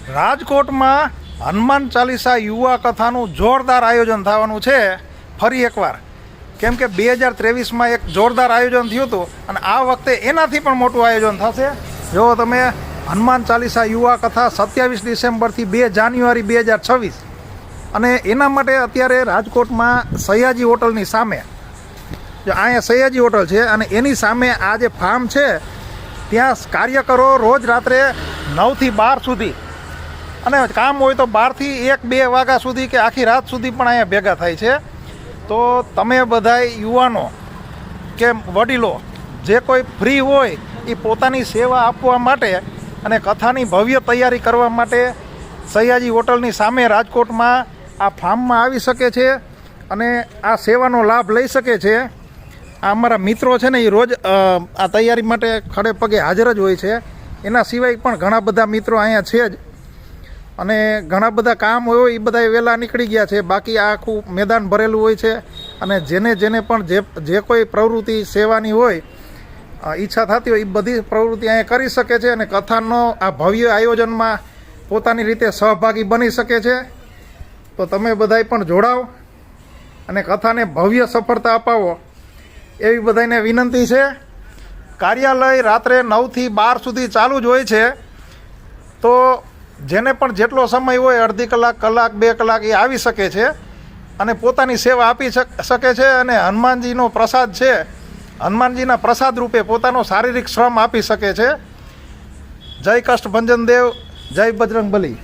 રાજકોટમાં હનુમાન ચાલીસા યુવા કથાનું જોરદાર આયોજન થવાનું છે ફરી એકવાર. કેમ કે 2023માં એક જોરદાર આયોજન થયું હતું અને આ વખતે એનાથી પણ મોટું આયોજન થશે. જો તમે હનુમાન ચાલીસા યુવા કથા 27 ડિસેમ્બરથી 2 જાન્યુઆરી 2026, અને એના માટે અત્યારે રાજકોટમાં સયાજી હોટલની સામે, જો અહીંયા સયાજી હોટલ છે અને એની સામે આ જે ફાર્મ છે ત્યાં કાર્યકરો રોજ રાત્રે 9થી 12 સુધી, અને કામ હોય તો 12થી 1-2 વાગ્યા સુધી કે આખી રાત સુધી પણ અહીંયા ભેગા થાય છે. તો તમે બધાય યુવાનો કે વડીલો જે કોઈ ફ્રી હોય એ પોતાની સેવા આપવા માટે અને કથાની ભવ્ય તૈયારી કરવા માટે સયાજી હોટલની સામે રાજકોટમાં આ ફાર્મમાં આવી શકે છે અને આ સેવાનો લાભ લઈ શકે છે. આ અમારા મિત્રો છે ને એ રોજ આ તૈયારી માટે ખડે પગે હાજર જ હોય છે. એના સિવાય પણ ઘણા બધા મિત્રો અહીંયા છે જ, અને ઘણા બધા કામ હોય એ બધા વહેલા નીકળી ગયા છે. બાકી આ આખું મેદાન ભરેલું હોય છે, અને જેને પણ જે કોઈ પ્રવૃત્તિ સેવાની હોય ઈચ્છા થતી હોય એ બધી પ્રવૃત્તિ અહીંયા કરી શકે છે, અને કથાનો આ ભવ્ય આયોજનમાં પોતાની રીતે સહભાગી બની શકે છે. તો તમે બધાય પણ જોડાઓ અને કથાને ભવ્ય સફળતા અપાવો એવી બધાને વિનંતી છે. કાર્યાલય રાત્રે 9થી 12 સુધી ચાલુ જ હોય છે. તો જેને પણ જેટલો સમય હોય, અડધી કલાક, કલાક, 2 કલાક, એ આવી શકે છે અને પોતાની સેવા આપી શકે છે. અને હનુમાનજીનો પ્રસાદ છે, હનુમાનજીના પ્રસાદ રૂપે પોતાનો શારીરિક શ્રમ આપી શકે છે. જય કષ્ટભંજન દેવ, જય બજરંગબલી.